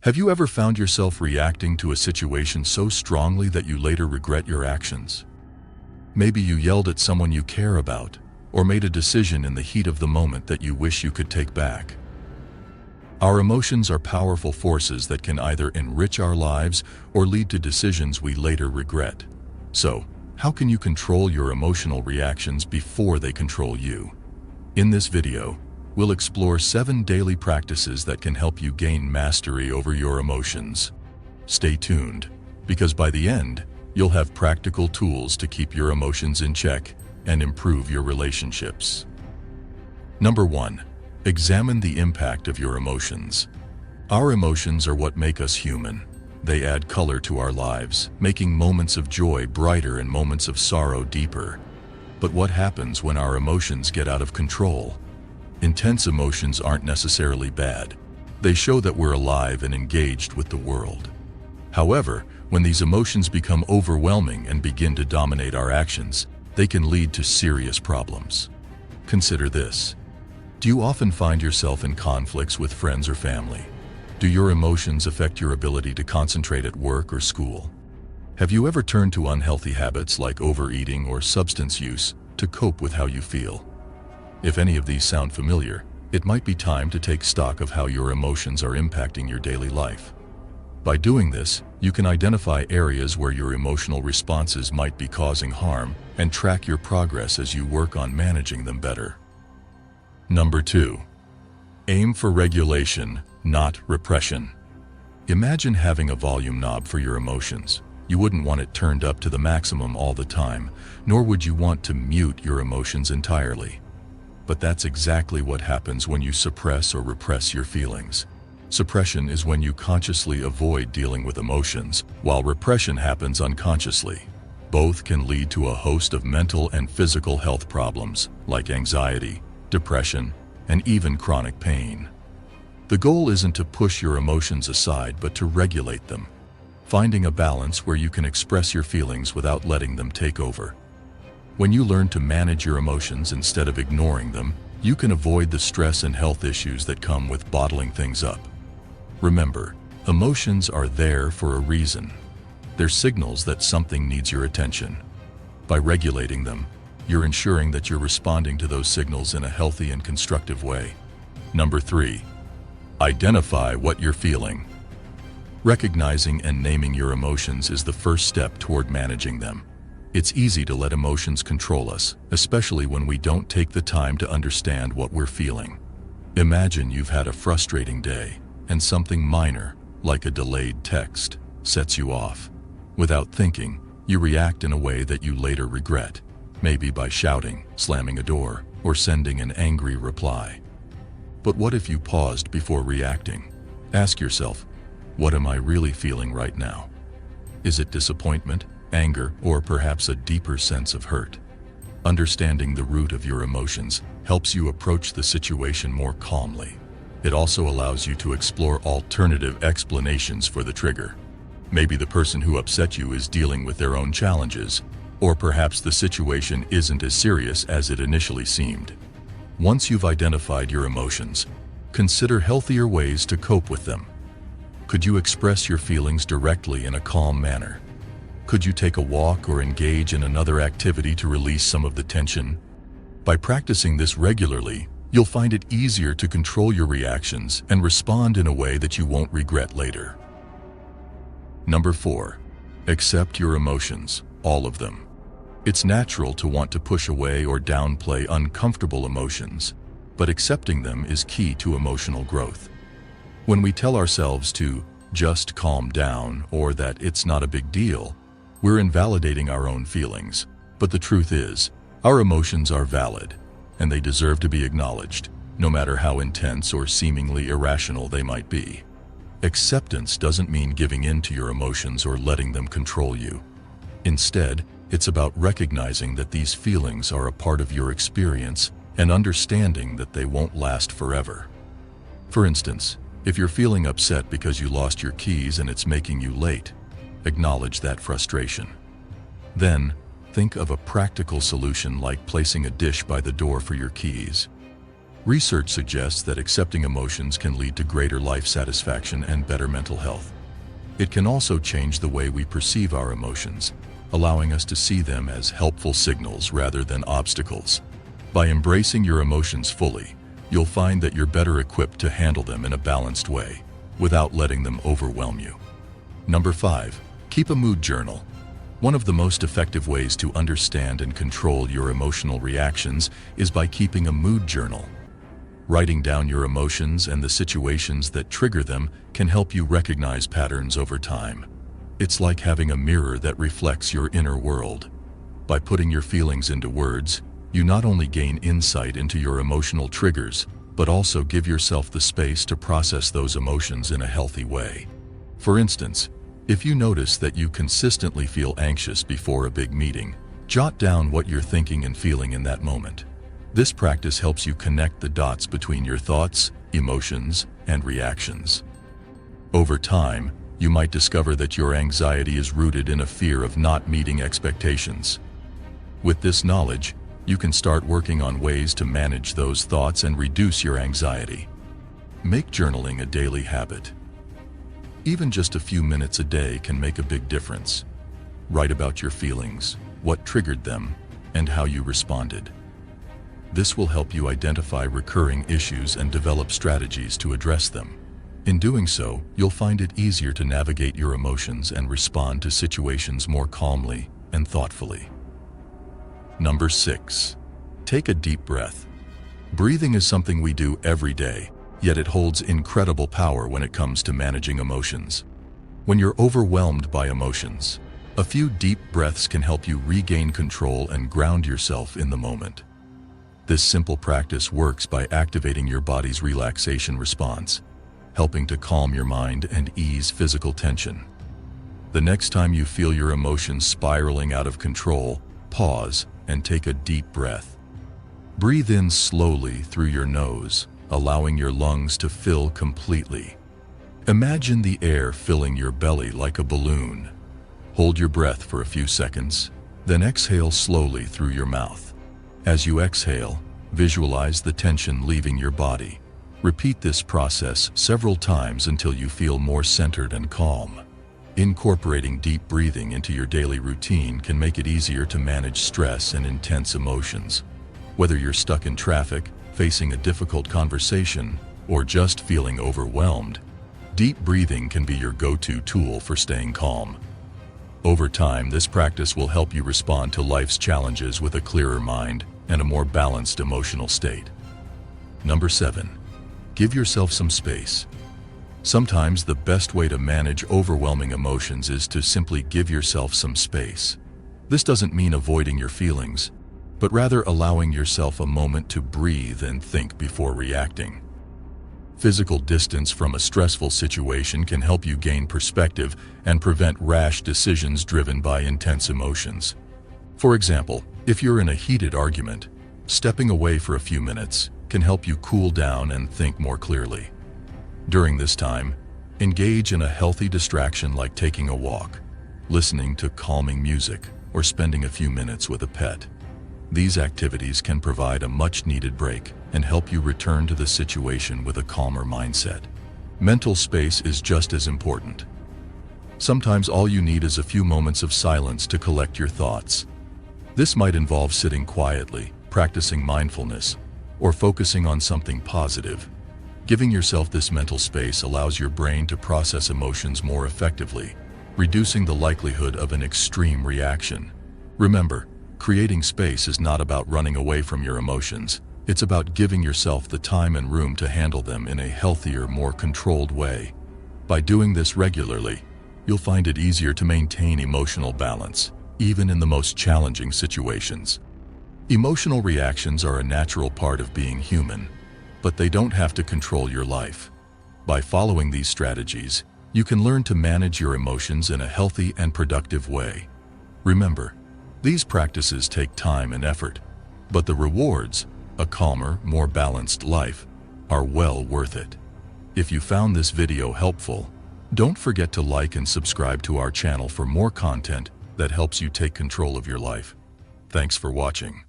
Have you ever found yourself reacting to a situation so strongly that you later regret your actions? Maybe you yelled at someone you care about, or made a decision in the heat of the moment that you wish you could take back. Our emotions are powerful forces that can either enrich our lives or lead to decisions we later regret. So, how can you control your emotional reactions before they control you? In this video, we'll explore 7 daily practices that can help you gain mastery over your emotions. Stay tuned, because by the end, you'll have practical tools to keep your emotions in check and improve your relationships. Number 1. Examine the impact of your emotions. Our emotions are what make us human. They add color to our lives, making moments of joy brighter and moments of sorrow deeper. But what happens when our emotions get out of control? Intense emotions aren't necessarily bad. They show that we're alive and engaged with the world. However, when these emotions become overwhelming and begin to dominate our actions, they can lead to serious problems. Consider this. Do you often find yourself in conflicts with friends or family? Do your emotions affect your ability to concentrate at work or school? Have you ever turned to unhealthy habits like overeating or substance use to cope with how you feel? If any of these sound familiar, it might be time to take stock of how your emotions are impacting your daily life. By doing this, you can identify areas where your emotional responses might be causing harm and track your progress as you work on managing them better. Number 2. Aim for regulation, not repression. Imagine having a volume knob for your emotions. You wouldn't want it turned up to the maximum all the time, nor would you want to mute your emotions entirely. But that's exactly what happens when you suppress or repress your feelings. Suppression is when you consciously avoid dealing with emotions, while repression happens unconsciously. Both can lead to a host of mental and physical health problems, like anxiety, depression, and even chronic pain. The goal isn't to push your emotions aside, but to regulate them, finding a balance where you can express your feelings without letting them take over. When you learn to manage your emotions instead of ignoring them, you can avoid the stress and health issues that come with bottling things up. Remember, emotions are there for a reason. They're signals that something needs your attention. By regulating them, you're ensuring that you're responding to those signals in a healthy and constructive way. Number 3. Identify what you're feeling. Recognizing and naming your emotions is the first step toward managing them. It's easy to let emotions control us, especially when we don't take the time to understand what we're feeling. Imagine you've had a frustrating day, and something minor, like a delayed text, sets you off. Without thinking, you react in a way that you later regret. Maybe by shouting, slamming a door, or sending an angry reply. But what if you paused before reacting? Ask yourself, what am I really feeling right now? Is it disappointment, anger, or perhaps a deeper sense of hurt? Understanding the root of your emotions helps you approach the situation more calmly. It also allows you to explore alternative explanations for the trigger. Maybe the person who upset you is dealing with their own challenges, or perhaps the situation isn't as serious as it initially seemed. Once you've identified your emotions, consider healthier ways to cope with them. Could you express your feelings directly in a calm manner? Could you take a walk or engage in another activity to release some of the tension? By practicing this regularly, you'll find it easier to control your reactions and respond in a way that you won't regret later. Number 4. Accept your emotions, all of them. It's natural to want to push away or downplay uncomfortable emotions, but accepting them is key to emotional growth. When we tell ourselves to just calm down or that it's not a big deal, we're invalidating our own feelings. But the truth is, our emotions are valid, and they deserve to be acknowledged, no matter how intense or seemingly irrational they might be. Acceptance doesn't mean giving in to your emotions or letting them control you. Instead, it's about recognizing that these feelings are a part of your experience and understanding that they won't last forever. For instance, if you're feeling upset because you lost your keys and it's making you late, acknowledge that frustration. Then, think of a practical solution like placing a dish by the door for your keys. Research suggests that accepting emotions can lead to greater life satisfaction and better mental health. It can also change the way we perceive our emotions, allowing us to see them as helpful signals rather than obstacles. By embracing your emotions fully, you'll find that you're better equipped to handle them in a balanced way, without letting them overwhelm you. Number 5. Keep a mood journal. One of the most effective ways to understand and control your emotional reactions is by keeping a mood journal. Writing down your emotions and the situations that trigger them can help you recognize patterns over time. It's like having a mirror that reflects your inner world. By putting your feelings into words, you not only gain insight into your emotional triggers, but also give yourself the space to process those emotions in a healthy way. For instance, if you notice that you consistently feel anxious before a big meeting, jot down what you're thinking and feeling in that moment. This practice helps you connect the dots between your thoughts, emotions, and reactions. Over time, you might discover that your anxiety is rooted in a fear of not meeting expectations. With this knowledge, you can start working on ways to manage those thoughts and reduce your anxiety. Make journaling a daily habit. Even just a few minutes a day can make a big difference. Write about your feelings, what triggered them, and how you responded. This will help you identify recurring issues and develop strategies to address them. In doing so, you'll find it easier to navigate your emotions and respond to situations more calmly and thoughtfully. Number 6. Take a deep breath. Breathing is something we do every day, yet it holds incredible power when it comes to managing emotions. When you're overwhelmed by emotions, a few deep breaths can help you regain control and ground yourself in the moment. This simple practice works by activating your body's relaxation response, helping to calm your mind and ease physical tension. The next time you feel your emotions spiraling out of control, pause and take a deep breath. Breathe in slowly through your nose, allowing your lungs to fill completely. Imagine the air filling your belly like a balloon. Hold your breath for a few seconds, then exhale slowly through your mouth. As you exhale, visualize the tension leaving your body. Repeat this process several times until you feel more centered and calm. Incorporating deep breathing into your daily routine can make it easier to manage stress and intense emotions. Whether you're stuck in traffic, facing a difficult conversation, or just feeling overwhelmed, deep breathing can be your go-to tool for staying calm. Over time, this practice will help you respond to life's challenges with a clearer mind and a more balanced emotional state. Number 7. Give yourself some space. Sometimes the best way to manage overwhelming emotions is to simply give yourself some space. This doesn't mean avoiding your feelings, but rather allowing yourself a moment to breathe and think before reacting. Physical distance from a stressful situation can help you gain perspective and prevent rash decisions driven by intense emotions. For example, if you're in a heated argument, stepping away for a few minutes can help you cool down and think more clearly. During this time, engage in a healthy distraction like taking a walk, listening to calming music, or spending a few minutes with a pet. These activities can provide a much-needed break and help you return to the situation with a calmer mindset. Mental space is just as important. Sometimes all you need is a few moments of silence to collect your thoughts. This might involve sitting quietly, practicing mindfulness, or focusing on something positive. Giving yourself this mental space allows your brain to process emotions more effectively, reducing the likelihood of an extreme reaction. Remember, creating space is not about running away from your emotions. It's about giving yourself the time and room to handle them in a healthier, more controlled way. By doing this regularly, you'll find it easier to maintain emotional balance, even in the most challenging situations. Emotional reactions are a natural part of being human, but they don't have to control your life. By following these strategies, you can learn to manage your emotions in a healthy and productive way. Remember, these practices take time and effort, but the rewards, a calmer, more balanced life, are well worth it. If you found this video helpful, don't forget to like and subscribe to our channel for more content that helps you take control of your life. Thanks for watching.